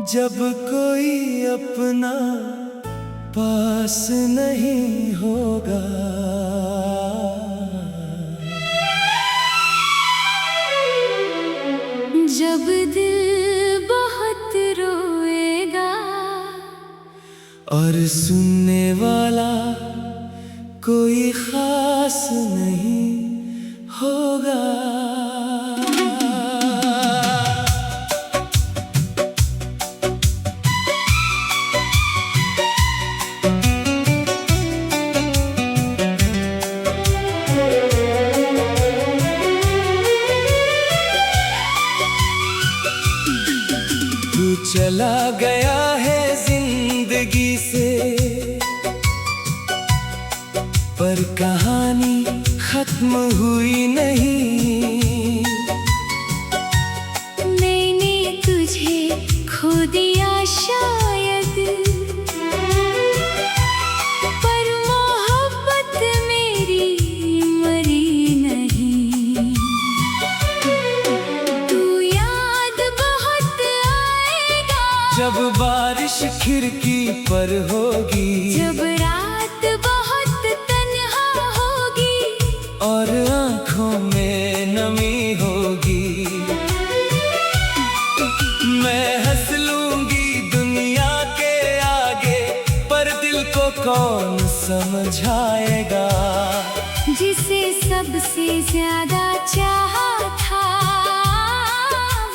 जब कोई अपना पास नहीं होगा, जब दिल बहुत रोएगा और सुनने वाला कोई खास नहीं होगा। तू चला गया है जिंदगी से, पर कहानी खत्म हुई नहीं। मैंने तुझे खो दिया शायद, पर मोहब्बत मेरी मरी नहीं। तू याद बहुत आएगा जब बारिश खिड़की पर होगी, जब रात बहुत तन्हा होगी और आँखों में नमी होगी। मैं हंस लूंगी दुनिया के आगे, पर दिल को कौन समझाएगा। जिसे सबसे ज्यादा चाहा था,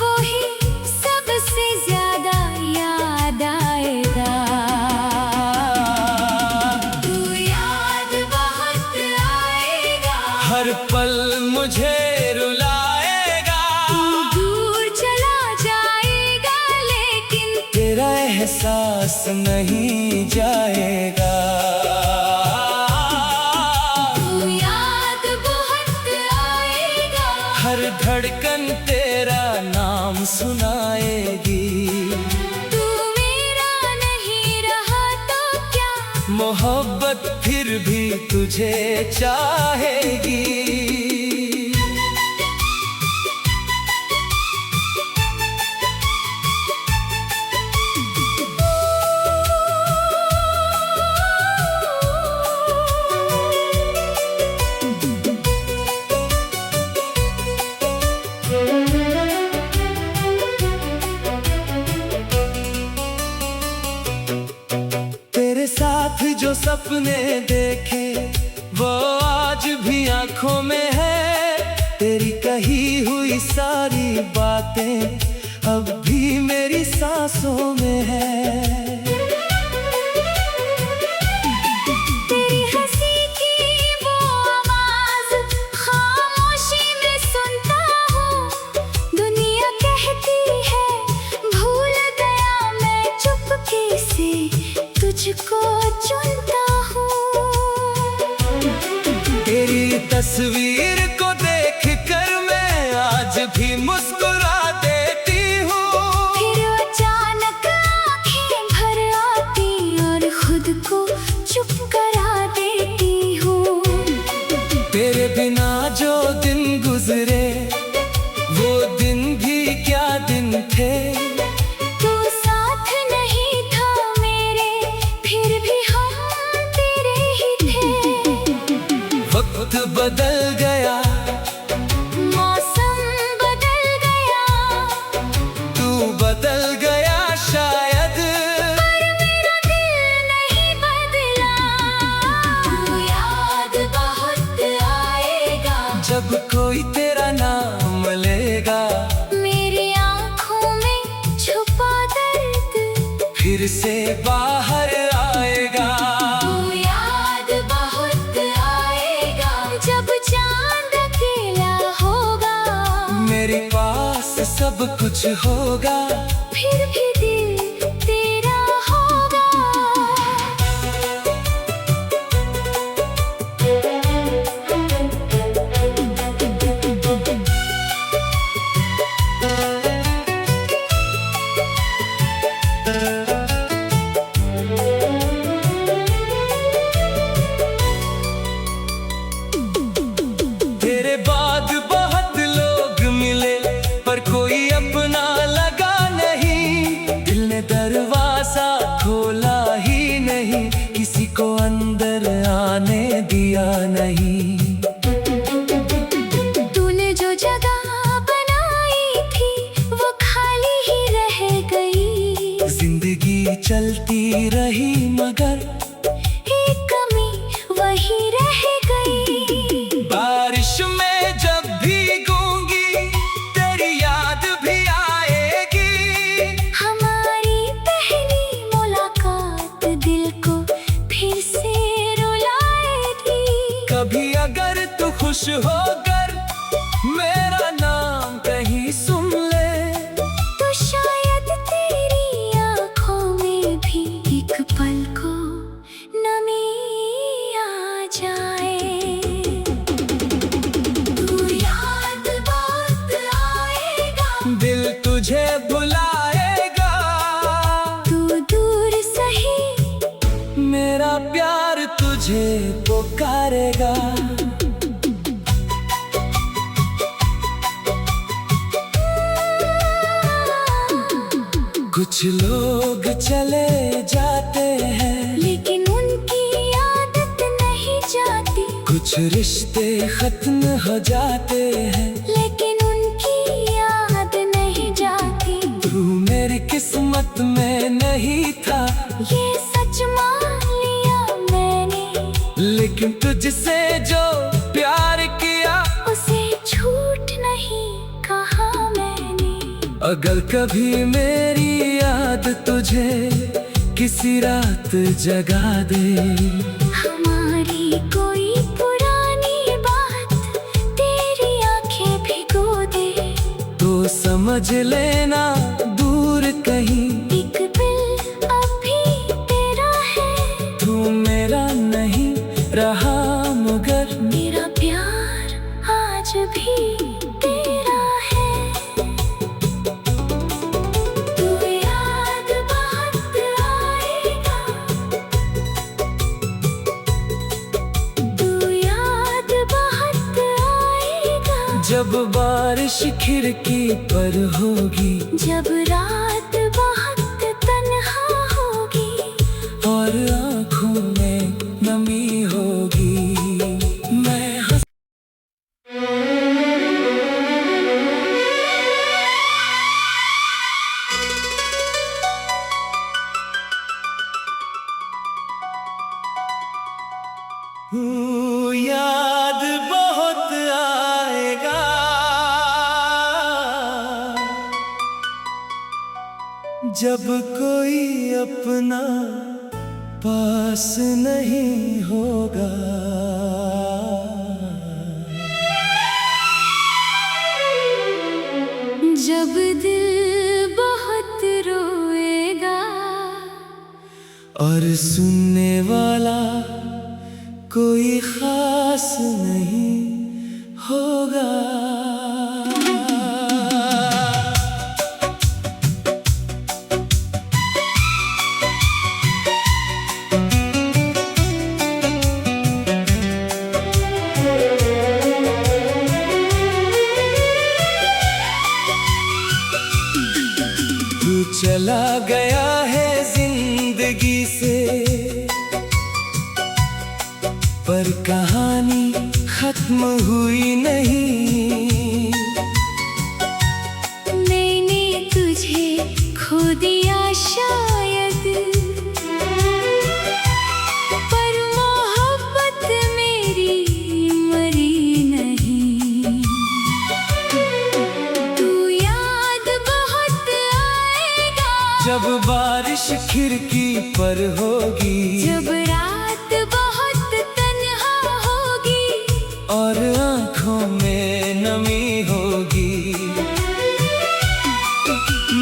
वही सबसे ज्यादा याद आएगा। तू याद बहुत आएगा, हर पल मुझे रुलाएगा। तू दूर चला जाएगा, लेकिन तेरा एहसास नहीं जाएगा। तू याद बहुत आएगा, हर धड़कन तेरा नाम सुनाएगी। तू मेरा नहीं रहा तो क्या, मोहब्बत फिर भी तुझे चाहेगी। तेरे साथ जो सपने देखे वो आज भी आंखों में है। तेरी कही हुई सारी बातें अब भी मेरी सांसों में है। तेरी हंसी की वो आवाज खामोशी में सुनता हूँ। दुनिया कहती है भूल गया, मैं चुपके से तुझको चुनता हूँ। तेरी तस्वीर को देख कर मैं आज भी मुस्कुरा देती हूँ। फिर अचानक आंखें भर आती और खुद को चुप करा देती हूँ। तेरे बिना जो दिन गुजरे वो दिन भी क्या दिन थे। तू साथ नहीं था मेरे, फिर भी हम तेरे ही थे। वक्त बदल गया, मौसम बदल गया, तू बदल गया शायद, पर मेरा दिल नहीं बदला। तू याद बहुत आएगा, जब कोई तेरा नाम लेगा। मेरी आँखों में छुपा दर्द फिर से बाहर आएगा। तू याद बहुत आएगा, जब चांद अकेला होगा। मेरे पास सब कुछ होगा, फिर भी दिल तेरा होगा। तेरे बाद बहुत लोग मिले, पर कोई अपना लगा नहीं। दिल ने खुश होकर मेरा नाम कहीं सुन ले। तो शायद तेरी आंखों में भी एक पल को नमी आ जाए। तू याद बहुत आएगा, दिल तुझे बुलाएगा। तू दूर सही, मेरा प्यार तुझे पुकारेगा। कुछ लोग चले जाते हैं, लेकिन उनकी आदत नहीं जाती। कुछ रिश्ते खत्म हो जाते हैं, लेकिन उनकी याद नहीं जाती। तू मेरी किस्मत में नहीं था, ये सच मान लिया मैंने, लेकिन तुझसे जो प्यार किया उसे झूठ नहीं कहा मैंने। अगर कभी मेरी याद तुझे किसी रात जगा दे, हमारी कोई पुरानी बात तेरी आंखें भिगो दे, तो समझ लेना दूर कहीं एक दिल अभी तेरा है। तू मेरा नहीं रहा, मगर मेरा प्यार आज भी तेरा है। तू याद बहुत आएगा, तू याद बहुत आएगा। जब बारिश खिड़की पर होगी, जब रात बहुत तन्हा होगी, और आँखों में नमी होगी, मैं हंस याद बहुत आएगा। जब कोई अपना पास नहीं होगा, जब दिल बहुत रोएगा, और सुनने वाला कोई खास नहीं होगा। तू चला गया है जिंदगी से, पर कहानी खत्म हुई नहीं। मैंने तुझे खो दिया शायद, पर मोहब्बत मेरी मरी नहीं। तू याद बहुत आएगा, जब बारिश खिड़की पर होगी, जब रात बहुत तन्हा होगी, और आँखों में नमी होगी,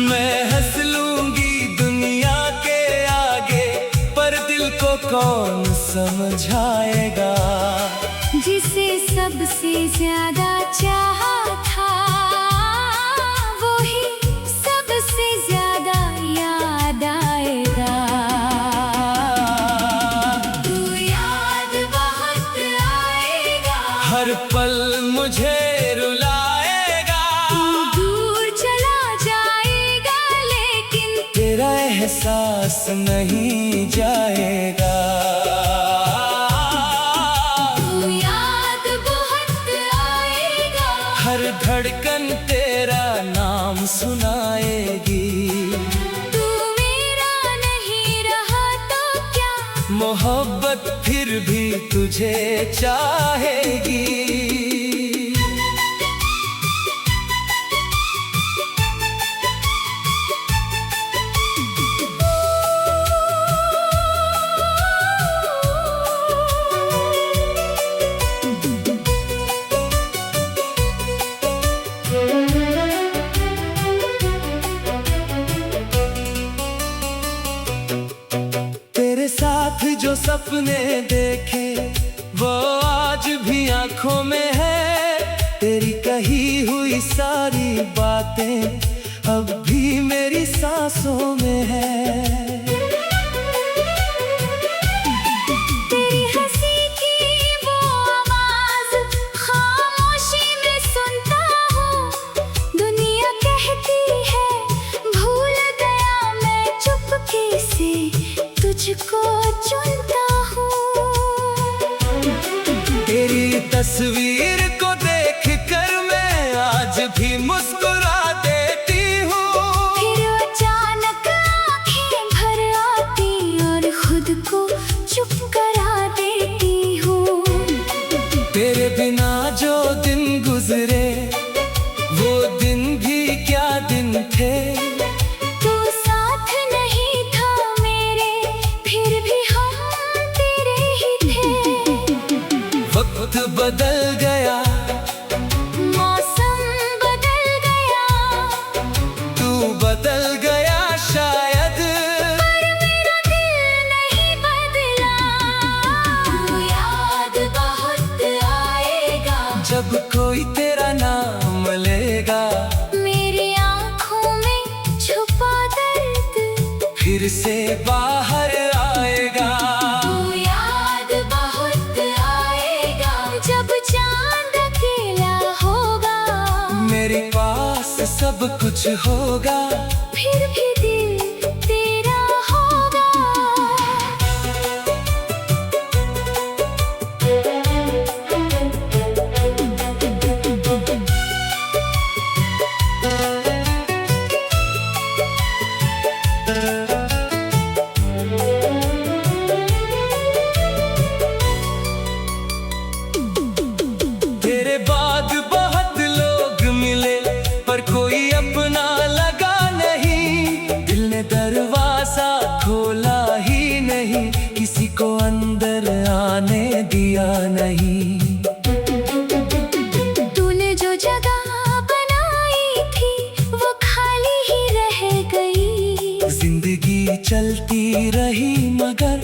मैं हंस लूंगी दुनिया के आगे, पर दिल को कौन समझाएगा। जिसे सबसे ज्यादा चाहा था, वो ही सबसे ज्यादा याद आएगा। तू याद बहुत आएगा, हर पल मुझे रुलाएगा। तू दूर चला जाएगा, लेकिन तेरा एहसास नहीं जाएगा। तू याद बहुत आएगा, हर धड़कन तेरा नाम सुनाएगी। तू मेरा नहीं रहा तो क्या, मोहब्बत फिर भी तुझे चाहेगी। सपने देखे वो आज भी आंखों में है। तेरी कही हुई सारी बातें अब भी मेरी सांसों में है। तेरी हंसी की वो आवाज खामोशी में सुनता हूँ। दुनिया कहती है भूल गया, मैं चुपके से तुझको चुनता हूँ। तेरी तस्वीर को देख कर मैं आज भी मुस्कुरा देती हूँ। फिर अचानक आंखें भर आती और खुद को चुप करा देती हूँ। तेरे बिना जो दिन गुजरे वो दिन भी क्या दिन थे। तू साथ नहीं था मेरे, फिर भी हम तेरे ही थे। वक्त बदल गया, मौसम बदल गया, तू बदल गया शायद, पर मेरा दिल नहीं बदला। तू याद बहुत आएगा जब कोई तेरा नाम लेगा। मेरी आँखों में छुपा दर्द फिर से बाहर आएगा। तू याद बहुत आएगा जब चांद अकेला होगा। मेरे पास सब कुछ होगा, फिर भी दिल तेरा होगा। तेरे बाद बहुत लोग मिले पर कोई अपना लगा नहीं। दिल ने दरवाजा खोला ही नहीं, किसी को अंदर आने दिया नहीं। तूने जो जगह बनाई थी वो खाली ही रह गई। जिंदगी चलती रही मगर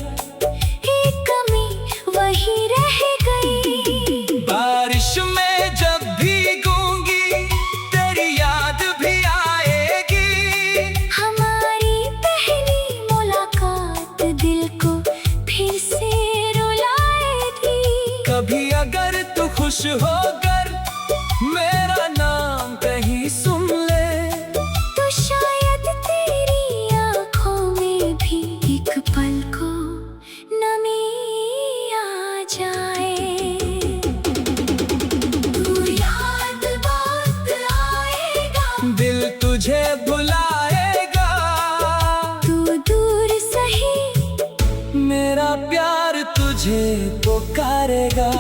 एक कमी वही रह गई। बारिश में जब भीगूंगी तेरी याद भी आएगी। हमारी पहली मुलाकात दिल को फिर से रुलाएगी। कभी अगर तू खुश होकर मेरा नाम कहीं सुन ले, तो शायद तेरी आँखों में भी एक पल को नमी आ जाए। तू याद बहुत आएगा, दिल तुझे बुलाएगा। तू दूर सही, मेरा प्यार तुझे पुकारेगा।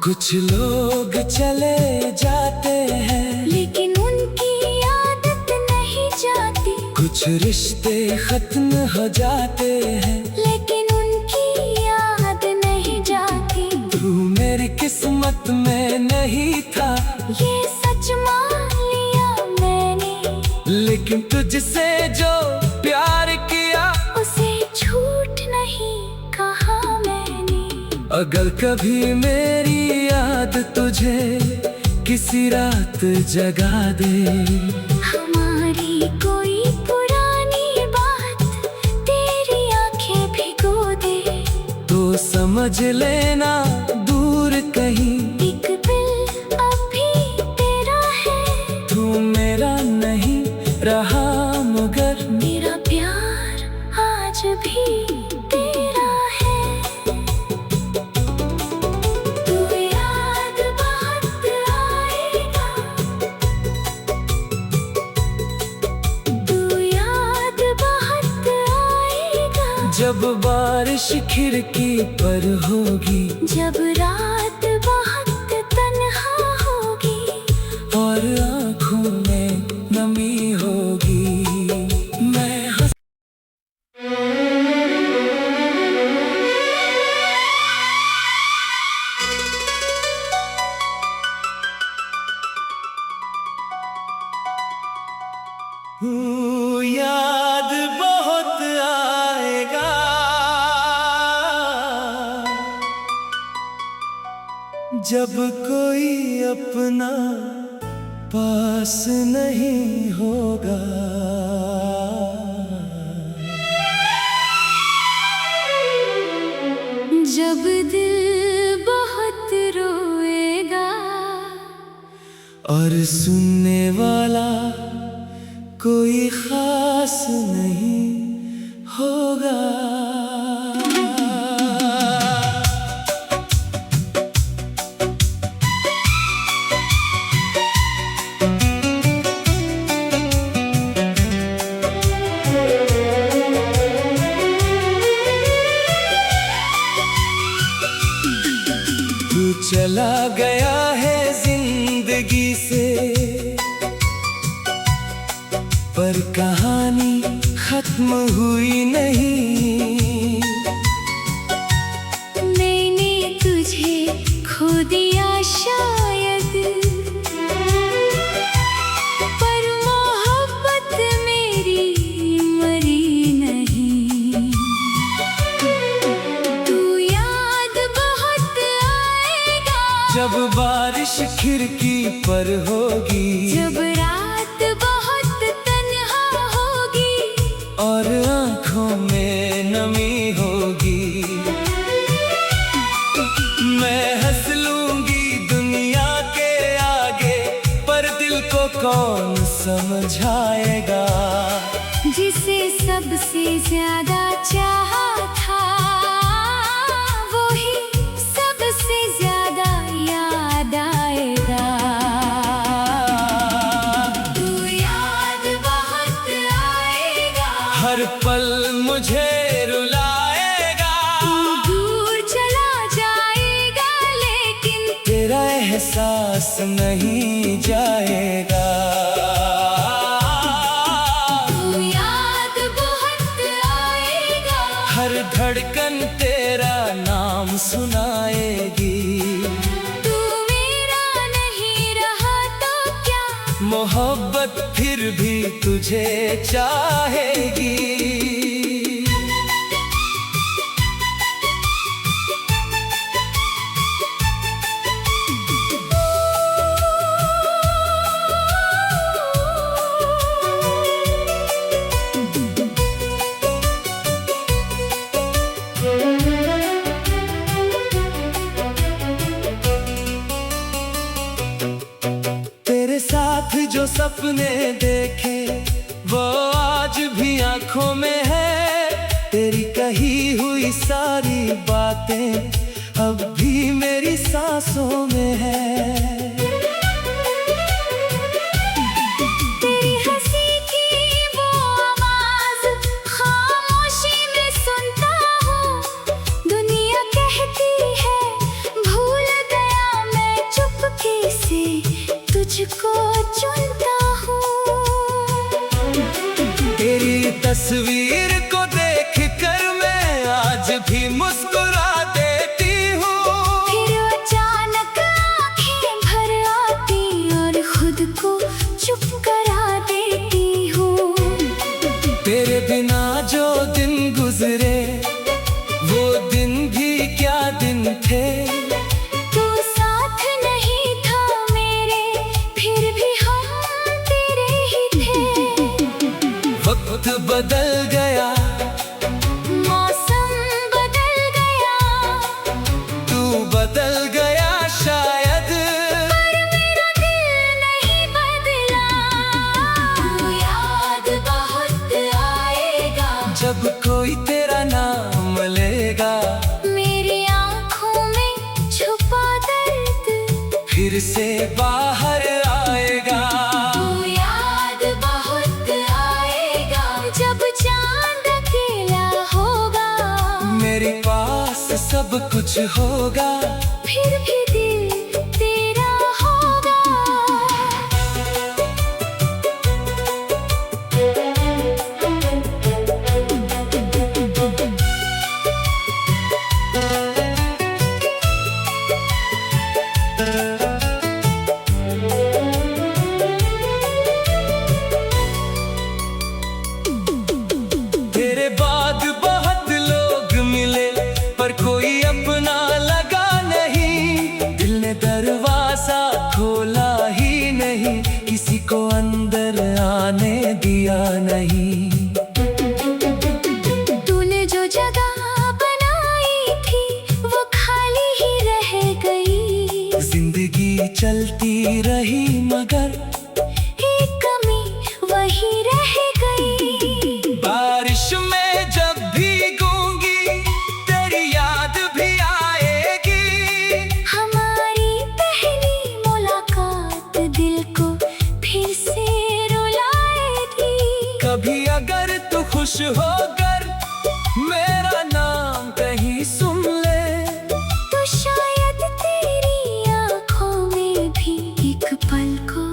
कुछ लोग चले जाते हैं लेकिन उनकी आदत नहीं जाती। कुछ रिश्ते खत्म हो जाते हैं लेकिन उनकी याद नहीं जाती। तू मेरी किस्मत में नहीं था, ये सच मान लिया मैंने, लेकिन तुझसे जो प्यार किया उसे झूठ नहीं कहा मैंने। अगर कभी मेरी याद तुझे किसी रात जगा दे, हमारी कोई पुरानी बात तेरी आंखें भिगो दे, तो समझ लेना दूर कहीं एक दिल अभी तेरा है। तू मेरा नहीं रहा मगर मेरा प्यार आज भी तेरा है। तू याद बहुत आएगा, तू याद बहुत आएगा जब बारिश खिड़की पर होगी, जब रात बहुत तन्हा होगी और आँखों में नमी होगी। मैं जब कोई अपना पास नहीं होगा, जब दिल बहुत रोएगा और सुनने वाला कोई खास नहीं होगा। तू चला गया है जिंदगी से, पर कहानी खत्म हुई नहीं। मैंने तुझे खो दिया शायद, पर मोहब्बत मेरी मरी नहीं। तू याद बहुत आएगा जब बारिश खिड़की पर होगी, जब रात बहुत तन्हा होगी और आंखों में नमी होगी। मैं हंस लूंगी दुनिया के आगे, पर दिल को कौन समझाएगा। जिसे सबसे ज्यादा चाहा था, वही सबसे ज्यादा याद आएगा। तू याद बहुत आएगा, हर पल मुझे रुलाएगा। तू दूर चला जाएगा, लेकिन तेरा एहसास नहीं जाएगा। तू याद बहुत आएगा, हर धड़कन तेरा नाम सुनाएगी। तू मेरा नहीं रहा तो क्या, मोहब्बत फिर भी तुझे चाहेगी। तेरे साथ जो सपने देखे, वो आज भी आंखों में है। तेरी कही हुई सारी बातें अब भी मेरी सांसों में है। तेरी हंसी की वो आवाज खामोशी में सुनता हूँ। दुनिया कहती है भूल गया, मैं चुपके से तुझको चुनता हूँ। तेरी तस्वीर को देख कर मैं आज भी मुस्कुरा देती हूँ। फिर अचानक आंखें भर आती और खुद को चुप करा देती हूँ। तेरे बिना जो दिन गुजरे, वो दिन भी क्या दिन थे। तू साथ नहीं था मेरे, फिर भी हम तेरे ही थे। वक्त बदल गया, मौसम बदल गया, तू बदल गया शायद, पर मेरा दिल नहीं बदला। तू याद बहुत आएगा, जब कोई तेरा नाम लेगा। मेरी आंखों में छुपा दर्द फिर से बाहर आएगा। तू याद बहुत आएगा, जब चांद अकेला होगा। मेरे पास सब कुछ होगा, फिर भी दिल तेरा होगा। तेरे बाद बहुत लोग मिले, पर कोई अपना लगा नहीं। सही मगर एक कमी वही रह गई। बारिश में जब भीगूंगी तेरी याद भी आएगी। हमारी पहली मुलाकात दिल को फिर से रुलाएगी। कभी अगर तू खुश होकर मेरा नाम कहीं सुन ले तो शायद तेरी आंखों में भी एक पल को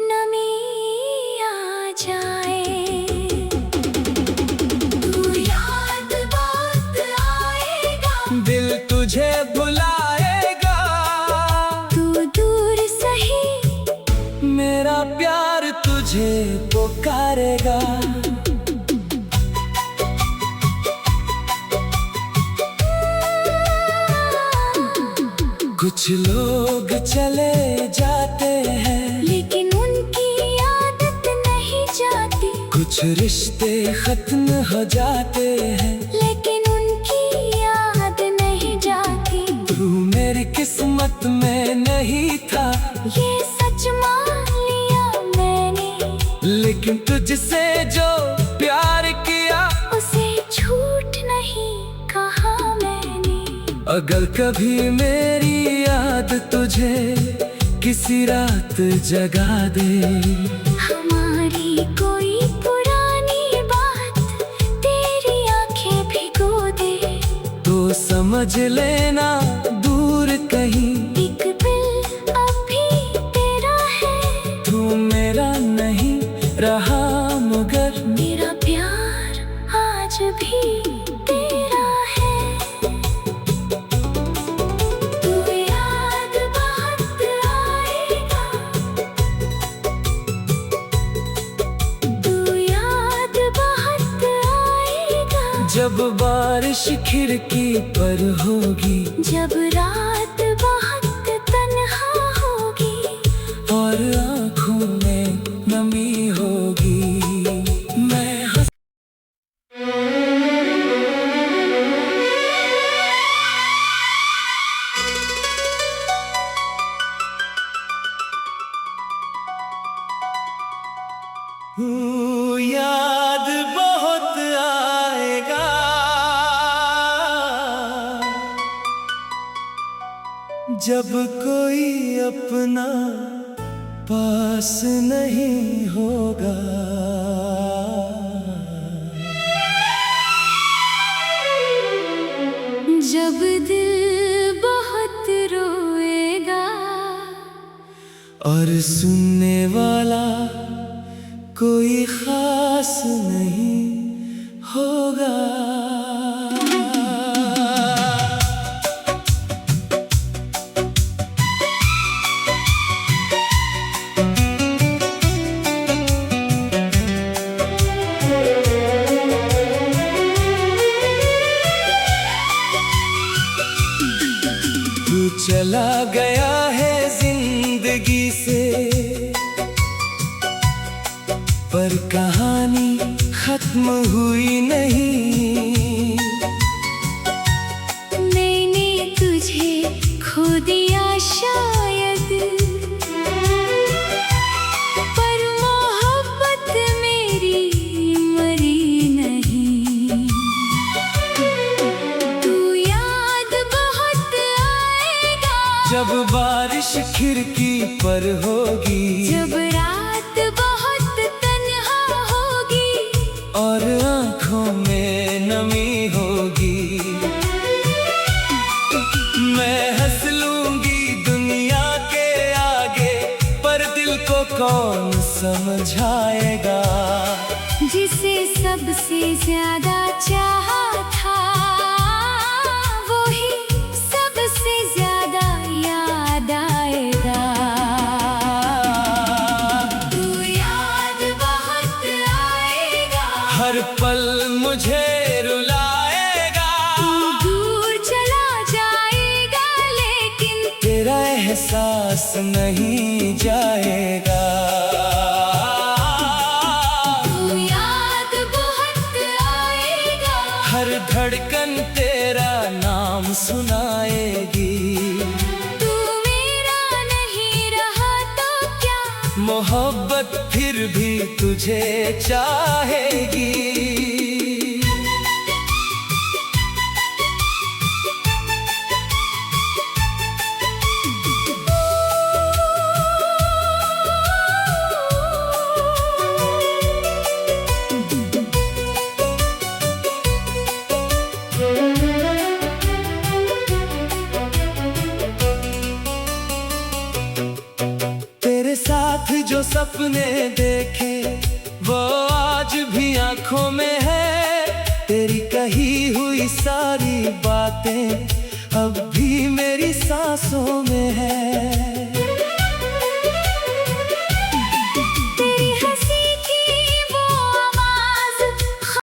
नमी आ जाए। तू याद बात आएगा, दिल तुझे बुलाएगा। तू दूर सही, मेरा प्यार तुझे पुकारेगा। कुछ लोग चले जाते हैं लेकिन उनकी आदत नहीं जाती। कुछ रिश्ते खत्म हो जाते हैं लेकिन उनकी याद नहीं जाती। तू मेरी किस्मत में नहीं था ये सच मान लिया मैंने, लेकिन तुझसे जो प्यार किया उसे झूठ नहीं कहा मैंने। अगर कभी मेरी याद तुझे किसी रात जगा दे, हमारी कोई पुरानी बात तेरी आंखें भिगो दे, तो समझ लेना दूर कहीं एक दिल अभी तेरा है। तू मेरा नहीं रहा मगर मेरा प्यार आज भी तेरा है। तू याद बहुत आएगा, तू याद बहुत आएगा। जब बारिश खिड़की पर होगी जब रात बहुत तन्हा होगी और आँखों में नमी होगी, मैं याद बहुत आएगा। जब कोई अपना पास नहीं होगा। जब दिल बहुत रोएगा और सुनने वाला कोई खास नहीं होगा। तू चला गया है जिंदगी से, पर कहानी खत्म हुई नहीं। मैंने तुझे खो दिया शायद, पर मोहब्बत मेरी मरी नहीं। तू याद बहुत आएगा, जब बारिश खिड़की पर होगी, जब रात बहुत तन्हा होगी और आँखों में नमी होगी। मैं हंस लूंगी दुनिया के आगे, पर दिल को कौन समझाएगा। जिसे सबसे ज्यादा चाहा था वही सबसे ज्यादा याद आएगा। तू याद बहुत आएगा, हर पल मुझे रुलाएगा। तू दूर चला जाएगा लेकिन तेरा एहसास नहीं जाएगा। तू याद बहुत आएगा, हर धड़कन तेरा नाम सुनाएगी। तू मेरा नहीं रहा तो मोहब्बत फिर भी तुझे चाहेगी। तेरे साथ जो सपने देखे वो आज भी आंखों में है। तेरी कही हुई सारी बातें अब भी मेरी सांसों में है।